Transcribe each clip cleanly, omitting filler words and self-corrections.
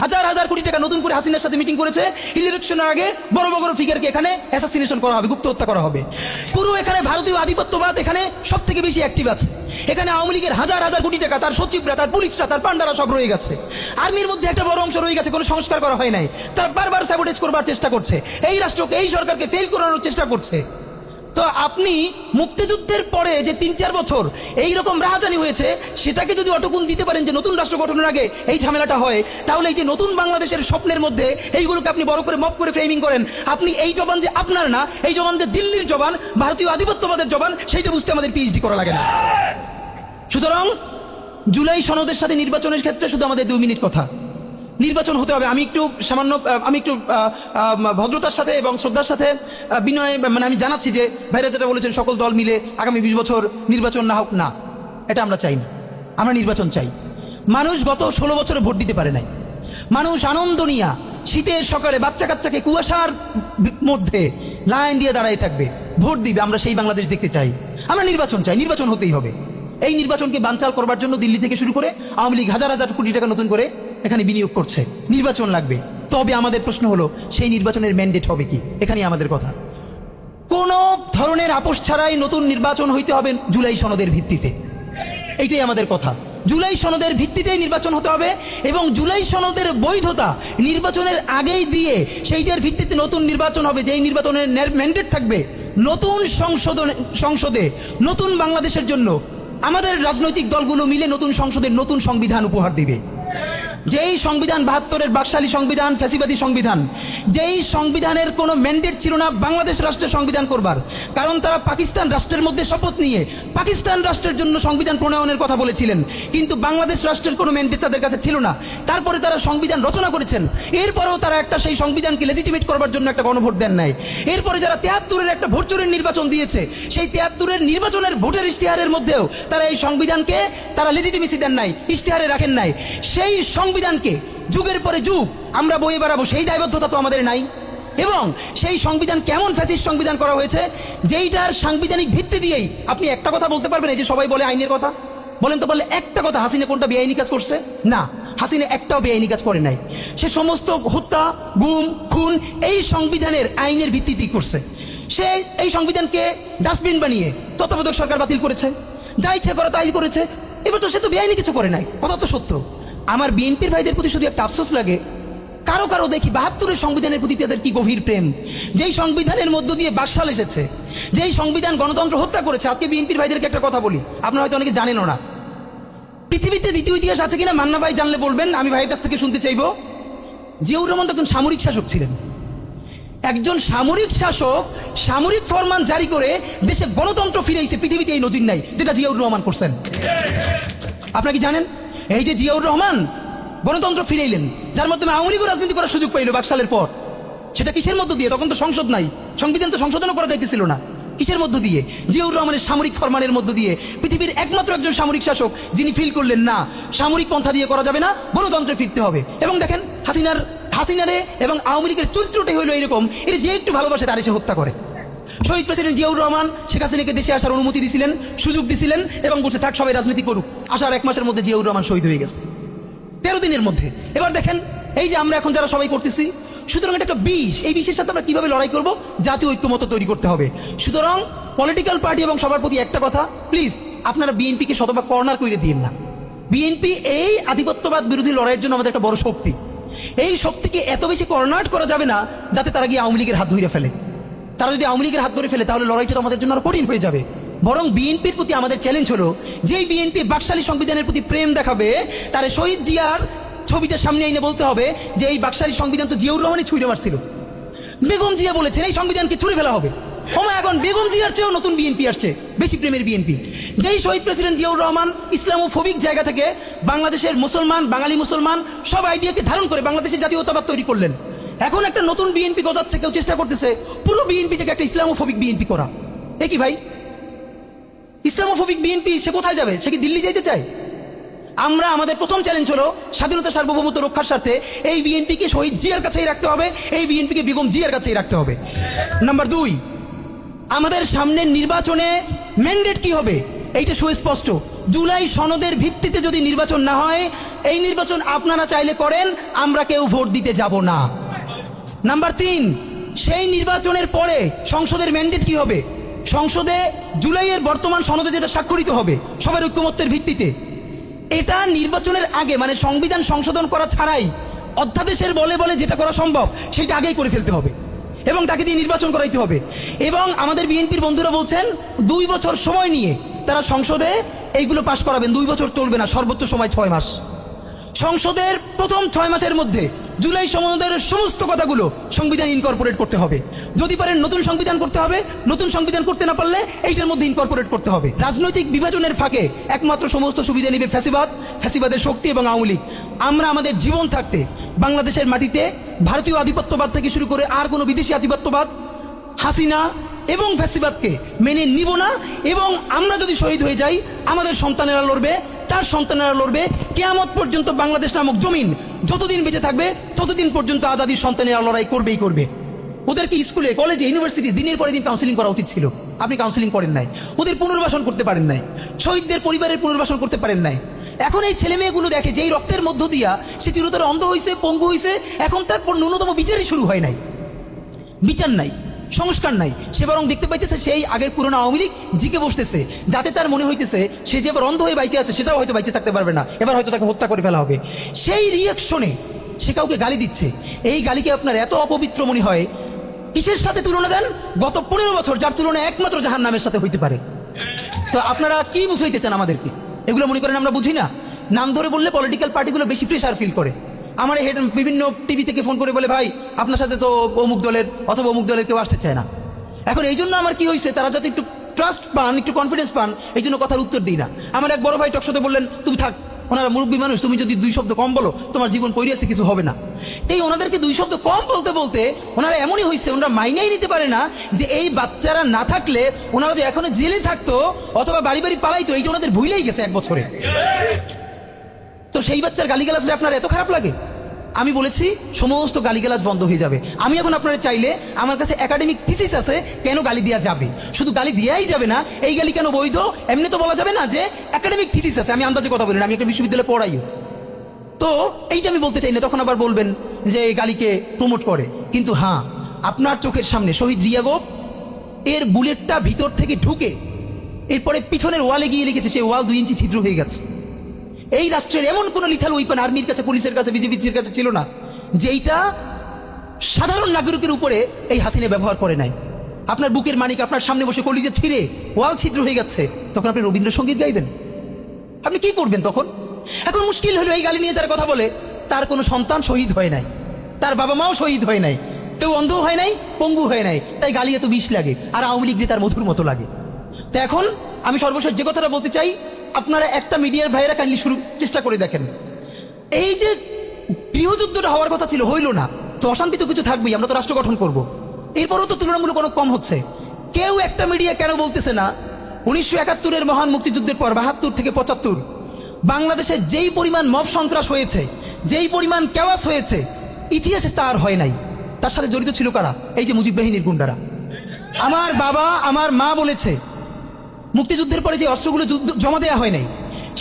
হাজার হাজার কোটি টাকা নতুন করে হাসিনার সাথে মিটিং করেছে। ইলেকশনের আগে বড় বড় ফিগারকে এখানে অ্যাসাসিনেশন করা হবে, গুপ্ত হত্যা করা হবে। পুরো এখানে ভারতীয় আধিপত্যবাদ এখানে সব থেকে বেশি অ্যাক্টিভ আছে। এখানে আওয়ামী লীগের হাজার হাজার কোটি টাকা, তার সচিবরা, তার পুলিশরা, তার পান্ডারা সব রয়ে গেছে। আর্মির মধ্যে একটা বড় অংশ রয়ে গেছে, কোনো সংস্কার করা হয় নাই। তার বারবার স্যাবোটেজ করবার চেষ্টা করছে, এই রাষ্ট্রকে, এই সরকারকে ফেল করানোর চেষ্টা করছে। তো আপনি মুক্তিযুদ্ধের পরে যে ৩-৪ বছর এইরকম রাহাজানি হয়েছে, সেটাকে যদি অটকুন দিতে পারেন যে নতুন রাষ্ট্র গঠনের আগে এই ঝামেলাটা হয়, তাহলে এই যে নতুন বাংলাদেশের স্বপ্নের মধ্যে এইগুলোকে আপনি বড় করে মপ করে ফ্রেমিং করেন, আপনি এই জবান যে আপনার না, এই জবান যে দিল্লির জবান, ভারতীয় আধিপত্যবাদের জবান, সেইটা বুঝতে আমাদের পিএইচডি করা লাগে না। সুতরাং জুলাই সনদের সাথে নির্বাচনের ক্ষেত্রে শুধু আমাদের 2 মিনিট কথা। নির্বাচন হতে হবে। আমি একটু ভদ্রতার সাথে এবং শ্রদ্ধার সাথে বিনয় আমি জানাচ্ছি যে ভাইরা যেটা বলেছেন সকল দল মিলে আগামী 20 বছর নির্বাচন না হোক, না, এটা আমরা চাই না। আমরা নির্বাচন চাই। মানুষ গত 16 বছরে ভোট দিতে পারে নাই। মানুষ আনন্দ নিয়া শীতের সকালে বাচ্চা কাচ্চাকে কুয়াশার মধ্যে লাইন দিয়ে দাঁড়ায় থাকবে, ভোট দিবে। আমরা সেই বাংলাদেশ দেখতে চাই। আমরা নির্বাচন চাই, নির্বাচন হতেই হবে। এই নির্বাচনকে বানচাল করবার জন্য দিল্লি থেকে শুরু করে আওয়ামী লীগ হাজার হাজার কোটি টাকা নতুন করে এখানে বিনিয়োগ করছে। নির্বাচন লাগবে। তবে আমাদের প্রশ্ন হলো, সেই নির্বাচনের ম্যান্ডেট হবে কি? এখানেই আমাদের কথা। কোন ধরনের আপোষ ছাড়াই নতুন নির্বাচন হইতে হবে জুলাই সনদের ভিত্তিতে, এইটাই আমাদের কথা। জুলাই সনদের ভিত্তিতেই নির্বাচন হতে হবে এবং জুলাই সনদের বৈধতা নির্বাচনের আগেই দিয়ে সেইটার ভিত্তিতে নতুন নির্বাচন হবে, যেই নির্বাচনের ম্যান্ডেট থাকবে নতুন সংসদে নতুন বাংলাদেশের জন্য আমাদের রাজনৈতিক দলগুলো মিলে নতুন সংসদের নতুন সংবিধান উপহার দিবে। যেই সংবিধান 72-এর বাকশালী সংবিধান, ফ্যাসিবাদী সংবিধান, যেই সংবিধানের কোনো ম্যান্ডেট ছিল না বাংলাদেশ রাষ্ট্রের সংবিধান করবার, কারণ তারা পাকিস্তান রাষ্ট্রের মধ্যে শপথ নিয়ে পাকিস্তান রাষ্ট্রের জন্য সংবিধান প্রণয়নের কথা বলেছিলেন, কিন্তু বাংলাদেশ রাষ্ট্রের কোনো ম্যান্ডেট তাদের কাছে ছিল না। তারপরে তারা সংবিধান রচনা করেছেন, এরপরেও তারা একটা সেই সংবিধানকে লেজিটিমেট করবার জন্য একটা গণভোট দেন নাই। এরপরে যারা 73-এর একটা ভোট চোরের নির্বাচন দিয়েছে, সেই 73-এর নির্বাচনের ভোটের ইশতেহারের মধ্যেও তারা এই সংবিধানকে তারা লেজিটিমেসি দেন নাই, ইশতেহারে রাখেন নাই। সেই সংবিধানকে যুগের পরে যুগ আমরা বয়ে বেড়াবো, সেই দায়বদ্ধতা তো আমাদের নাই। এবং সেই সংবিধান কেমন ফ্যাসিস্ট সংবিধান করা হয়েছে, যেইটার সাংবিধানিক ভিত্তি দিয়েই আপনি একটা কথা বলতে পারবেন। এই যে সবাই বলে আইনের কথা, বলেন তো পারলে একটা কথা, হাসিনা কোনটা বেআইনি কাজ করছে? না, হাসিনা একটাও বেআইনি কাজ করে নাই। সে সমস্ত হত্যা, গুম, খুন এই সংবিধানের আইনের ভিত্তিতেই করছে। সে এই সংবিধানকে ডাস্টবিন বানিয়ে তত্ত্বাবধায়ক সরকার বাতিল করেছে, যা ইচ্ছে করা তাই করেছে। এবার তো সে তো বেআইনি কিছু করে নাই, কথা তো সত্য। আমার বিএনপির ভাইদের প্রতি শুধু একটা আফসোস লাগে, কারো কারো দেখি 72-এর সংবিধানের প্রতি তাদের কি গভীর প্রেম। যেই সংবিধানের মধ্য দিয়ে বাকশাল এসেছে, যেই সংবিধান গণতন্ত্র হত্যা করেছে। আজকে বিএনপির ভাইদেরকে একটা কথা বলি, আপনারা হয়তো অনেকে জানেনও না। পৃথিবীতে দ্বিতীয় ইতিহাস আছে কিনা মান্না ভাই জানলে বলবেন, আমি ভাইয়ের কাছ থেকে শুনতে চাইব। জিয়াউর রহমান তো একজন সামরিক শাসক ছিলেন। একজন সামরিক শাসক সামরিক ফরমান জারি করে দেশে গণতন্ত্র ফিরেছে, পৃথিবীতে এই নজির নাই যেটা জিয়াউর রহমান করছেন। আপনারা কি জানেন? এই যে জিয়াউর রহমান গণতন্ত্র ফিরাইলেন, যার মাধ্যমে আওয়ামী লীগও রাজনীতি করার সুযোগ পাইল বাকশালের পর, সেটা কিসের মধ্য দিয়ে? তখন তো সংসদ নাই, সংবিধান তো সংশোধনও করা যাইতেছিল না। কিসের মধ্য দিয়ে? জিয়াউর রহমানের সামরিক ফরমানের মধ্য দিয়ে। পৃথিবীর একমাত্র একজন সামরিক শাসক যিনি ফিল করলেন না, সামরিক পন্থা দিয়ে করা যাবে না, গণতন্ত্রে ফিরতে হবে। এবং দেখেন হাসিনারে এবং আওয়ামী লীগের চরিত্রটাই হলো এরকম, এর যে একটু ভালোবাসে তার এসে হত্যা করে। শহীদ প্রেসিডেন্ট জিয়াউর রহমান শেখ হাসিনাকে দেশে আসার অনুমতি দিয়েছিলেন, সুযোগ দিয়েছিলেন এবং বলছে থাক সবাই রাজনীতি করুক। আসার 1 মাসের মধ্যে জিয়াউর রহমান শহীদ হয়ে গেছে, 13 দিনের মধ্যে। এবার দেখেন এই যে আমরা এখন যারা সবাই করতেছি, সুতরাং এটা একটা বিষ। এই বিষের সাথে আমরা কিভাবে লড়াই করব? জাতীয় ঐক্যমত তৈরি করতে হবে। সুতরাং পলিটিক্যাল পার্টি এবং সবার প্রতি একটা কথা, প্লিজ আপনারা বিএনপিকে শতভাগ কর্নার করে দিন না। বিএনপি এই আধিপত্যবাদ বিরোধী লড়াইয়ের জন্য আমাদের একটা বড় শক্তি। এই শক্তিকে এত বেশি কর্নার করা যাবে না যাতে তারা গিয়ে আওয়ামী লীগের হাত ধরে ফেলে। তারা যদি আওয়ামী লীগের হাত ধরে ফেলে তাহলে লড়াইটা তো আমাদের জন্য আরো কঠিন হয়ে যাবে। বরং বিএনপির প্রতি আমাদের চ্যালেঞ্জ হলো, যেই বিএনপি বাকশালী সংবিধানের প্রতি প্রেম দেখাবে, তার শহীদ জিয়ার ছবিটা সামনে এনে বলতে হবে যে এই বাকশালী সংবিধান তো জিয়াউর রহমানই ছুঁড়ে মারছিল। বেগম জিয়া বলেছেন এই সংবিধানকে ছুঁড়ে ফেলা হবে। এখন বেগম জিয়ার চেয়েও নতুন বিএনপি আসছে, বেশি প্রেমের বিএনপি। যেই শহীদ প্রেসিডেন্ট জিয়াউর রহমান ইসলামোফোবিক জায়গা থেকে বাংলাদেশের মুসলমান, বাঙালি মুসলমান সব আইডিয়াকে ধারণ করে বাংলাদেশের জাতীয়তাবাদ তৈরি করলেন। এখন একটা নতুন বিএনপি গজাচ্ছে, কেউ চেষ্টা করতেছে পুরো বিএনপিটাকে একটা ইসলামোফোবিক বিএনপি করা। এ কি ভাই? ইসলামোফোবিক বিএনপি সে কোথায় যাবে? সে কি দিল্লি যাইতে চায়? আমরা আমাদের প্রথম চ্যালেঞ্জ হলো স্বাধীনতা সার্বভৌমত্ব রক্ষার স্বার্থে এই বিএনপিকে শহীদ জিয়ার কাছেই রাখতে হবে, এই বিএনপিকে বেগম জিয়ার কাছেই রাখতে হবে। নাম্বার 2, আমাদের সামনের নির্বাচনে ম্যান্ডেট কি হবে এইটা সুস্পষ্ট। জুলাই সনদের ভিত্তিতে যদি নির্বাচন না হয়, এই নির্বাচন আপনারা চাইলে করেন, আমরা কেউ ভোট দিতে যাব না। নাম্বার 3, সেই নির্বাচনের পরে সংসদের ম্যান্ডেট কি হবে? সংসদে জুলাইয়ের বর্তমান সনদে যেটা স্বাক্ষরিত হবে সবার ঐক্যমত্যের ভিত্তিতে, এটা নির্বাচনের আগে মানে সংবিধান সংশোধন করা ছাড়াই অধ্যাদেশের বলে বলে যেটা করা সম্ভব সেটা আগেই করে ফেলতে হবে এবং তাকে দিয়ে নির্বাচন করাইতে হবে। এবং আমাদের বিএনপির বন্ধুরা বলছেন 2 বছর সময় নিয়ে তারা সংসদে এইগুলো পাশ করাবেন। 2 বছর চলবে না, সর্বোচ্চ সময় 6 মাস। সংসদের প্রথম 6 মাসের মধ্যে জুলাই সনদের সমস্ত কথাগুলো সংবিধান ইনকর্পোরেট করতে হবে। যদি পারেন নতুন সংবিধান করতে হবে, নতুন সংবিধান করতে না পারলে এইটার মধ্যে ইনকর্পোরেট করতে হবে। রাজনৈতিক বিভাজনের ফাঁকে একমাত্র সমস্ত সুবিধা নেবে ফ্যাসিবাদ, ফ্যাসিবাদের শক্তি এবং আওয়ামী লীগ। আমরা আমাদের জীবন থাকতে বাংলাদেশের মাটিতে ভারতীয় আধিপত্যবাদ থেকে শুরু করে আর কোনো বিদেশি আধিপত্যবাদ, হাসিনা এবং ফ্যাসিবাদকে মেনে নিব না। এবং আমরা যদি শহীদ হয়ে যাই, আমাদের সন্তানেরা লড়বে, তার সন্তানেরা লড়বে, কিয়ামত পর্যন্ত বাংলাদেশ নামক জমিন যতদিন বেঁচে থাকবে ততদিন পর্যন্ত আজাদির সন্তানেরা লড়াই করবেই করবে। ওদেরকে স্কুলে, কলেজে, ইউনিভার্সিটি দিনের পরে দিন কাউন্সিলিং করা উচিত ছিল। আপনি কাউন্সিলিং করেন নাই, ওদের পুনর্বাসন করতে পারেন নাই, শহীদদের পরিবারের পুনর্বাসন করতে পারেন নাই। এখন এই ছেলে মেয়েগুলো দেখে যে এই রক্তের মধ্য দিয়া সে চিরতরে অন্ধ হয়েছে, পঙ্গু হয়েছে, এখন তারপর ন্যূনতম বিচারই শুরু হয় নাই, বিচার নাই, সংস্কার নাই। সে বরং দেখতে পাইতেছে সেই আগের পুরনো আওয়ামী লীগ জিকে বসতেছে, যাতে তার মনে হইতেছে সে যে এবার অন্ধ হয়ে বাইচে আছে সেটাও হয়তো বাইচে থাকতে পারবে না, এবার হয়তো তাকে হত্যা করে ফেলা হবে। সেই রিয়াকশনে সে কাউকে গালি দিচ্ছে। এই গালিকে আপনার এত অপবিত্র মনে হয়, কিসের সাথে তুলনা দেন? গত 15 বছর যার তুলনা একমাত্র জাহান্নামের সাথে হইতে পারে। তো আপনারা কি বুঝাইতে চান আমাদেরকে? এগুলো মনে করেন আমরা বুঝি না? নাম ধরে বললে পলিটিক্যাল পার্টিগুলো বেশি প্রেশার ফিল করে। আমার হেড বিভিন্ন টিভি থেকে ফোন করে বলে, ভাই আপনার সাথে তো অমুক দলের অথবা অমুক দলের কেউ আসতে চায় না। এখন এই জন্য আমার কি হয়েছে, তারা যাতে একটু ট্রাস্ট পান, একটু কনফিডেন্স পান, এই জন্য কথার উত্তর দিই না। আমার এক বড় ভাই টকশোতে বললেন, তুমি থাক, ওনারা মুরব্বী মানুষ, তুমি যদি 2 শব্দ কম বলো তোমার জীবন পরিয়াছে কিছু হবে না। এই ওনাদেরকে 2 শব্দ কম বলতে বলতে ওনারা এমনই হয়েছে, ওনারা মাইনেই নিতে পারে না যে এই বাচ্চারা না থাকলে ওনারা যে এখনো জেলে থাকতো অথবা বাড়ি বাড়ি পালাইতো, এইটা ওনাদের ভুলেই গেছে 1 বছরে। তো সেই বাচ্চার গালিগালাজে আপনার এত খারাপ লাগে? আমি বলেছি সমস্ত গালিগালাজ বন্ধ হয়ে যাবে। আমি এখন আপনারা চাইলে, আমার কাছে একাডেমিক থিসিস আছে কেন গালি দেওয়া যাবে, শুধু গালি দেওয়াই যাবে না, এই গালি কেন বৈধ এমনি তো বলা যাবে না, যে একাডেমিক থিসিস আছে। আমি আন্দাজে কথা বলি না, আমি একটা বিশ্ববিদ্যালয়ে পড়াইও, তো এইটা আমি বলতে চাই না। তখন আবার বলবেন যে এই গালিকে প্রমোট করে। কিন্তু হ্যাঁ, আপনার চোখের সামনে শহীদ রিয়াগো এর বুলেটটা ভিতর থেকে ঢুকে এরপরে পিছনের ওয়ালে গিয়ে লিখেছে, সেই ওয়াল 2 ইঞ্চি ছিদ্র হয়ে গেছে। এই রাষ্ট্রের এমন কোন লিথাল ওয়েপন আর্মির কাছে, পুলিশের কাছে, বিজিবির কাছে ছিল না যেইটা সাধারণ নাগরিকের উপরে এই হাসিনা ব্যবহার করে নাই। আপনার বুকের মানিক আপনার সামনে বসে কলিজে ছিঁড়ে ওয়াল ছিদ্র হয়ে গেছে, তখন আপনি রবীন্দ্রসঙ্গীত গাইবেন? আপনি কি করবেন তখন? এখন মুশকিল হলো, এই গালি নিয়ে যারা কথা বলে তার কোনো সন্তান শহীদ হয় নাই, তার বাবা মাও শহীদ হয় নাই, কেউ অন্ধ হয় নাই, পঙ্গু হয় নাই, তাই গালি এত বিষ লাগে, আর আওয়ামী লীগ তার মধুর মতো লাগে। তো এখন আমি সর্বশেষ যে কথাটা বলতে চাই, আপনারা একটা মিডিয়ার ভাইয়েরা কাইন্ডলি চেষ্টা করে দেখেন, এই যে গৃহযুদ্ধটা হওয়ার কথা ছিল, হইল না, তো অশান্তি তো কিছু থাকবেই, আমরা তো রাষ্ট্র গঠন করব। এরপরও তো তুলনামূলক অনেক কম হচ্ছে। কেউ একটা মিডিয়া কেন বলতেছে না 1971-এর মহান মুক্তিযুদ্ধের পর 72 থেকে 75 বাংলাদেশে যেই পরিমাণ মব সন্ত্রাস হয়েছে, যেই পরিমাণ কেওয়াস হয়েছে, ইতিহাসে তার হয় নাই। তার সাথে জড়িত ছিল কারা? এই যে মুজিব বাহিনীর গুন্ডারা। আমার বাবা, আমার মা বলেছে মুক্তিযুদ্ধের পরে যে অস্ত্রগুলো জমা দেওয়া হয় নাই,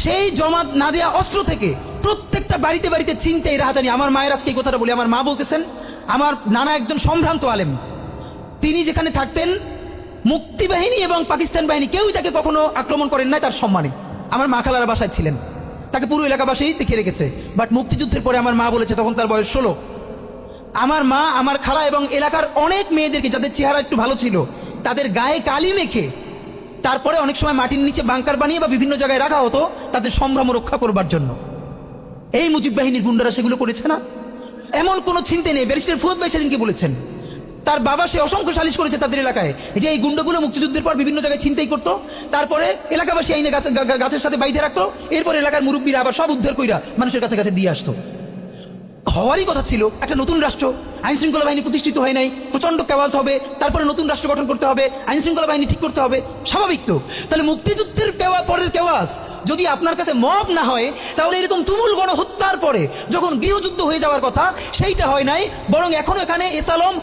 সেই জমা না দেওয়া অস্ত্র থেকে প্রত্যেকটা বাড়িতে বাড়িতে ছিনতাই, রাহাজানি। আমার মায়ের আজকে এই কথাটা বলি, আমার মা বলতেছেন, আমার নানা একজন সম্ভ্রান্ত আলেম, তিনি যেখানে থাকতেন মুক্তি বাহিনী এবং পাকিস্তান বাহিনী কেউই তাকে কখনো আক্রমণ করেন নাই তার সম্মানে। আমার মা খালার বাসায় ছিলেন, তাকে পুরো এলাকাবাসী দেখে রেখেছে। বাট মুক্তিযুদ্ধের পরে আমার মা বলেছে, তখন তার বয়স 16, আমার মা, আমার খালা এবং এলাকার অনেক মেয়েদেরকে, যাদের চেহারা একটু ভালো ছিল, তাদের গায়ে কালি মেখে তারপরে অনেক সময় মাটির নিচে বাংকার বানিয়ে বা বিভিন্ন জায়গায় রাখা হতো তাদের সম্ভ্রম রক্ষা করবার জন্য। এই মুজিব বাহিনীর গুন্ডারা সেগুলো করেছে না? এমন কোনো চিন্তা নেই। ব্যারিস্টার ফুয়াদ ভাই সেদিনকে বলেছেন, তার বাবা সে অসংখ্য সালিশ করেছে তাদের এলাকায়, যে এই গুন্ডাগুলো মুক্তিযুদ্ধের পর বিভিন্ন জায়গায় ছিনতাই করতো, তারপরে এলাকাবাসী আইনে গাছের সাথে বাইধে রাখতো, এরপর এলাকার মুরব্বীরা আবার সব উদ্ধার কইরা মানুষের কাছে কাছে দিয়ে আসতো। হওয়ারই কথা ছিল একটা নতুন রাষ্ট্র, আইন শৃঙ্খলা বাহিনী প্রতিষ্ঠিত হয় নাই, প্রচন্ড কেওয়াজ হবে, তারপরে নতুন রাষ্ট্র গঠন করতে হবে, আইন শৃঙ্খলা বাহিনী ঠিক করতে হবে, স্বাভাবিক তো। তাহলে মুক্তিযুদ্ধের পরের কেওয়াজ যদি আপনার কাছে মব না হয়, তাহলে এরকম তুমুল গণহত্যার পরে যখন গৃহযুদ্ধ হয়ে যাওয়ার কথা সেইটা হয় নাই, বরং এখন এখানে এস আলম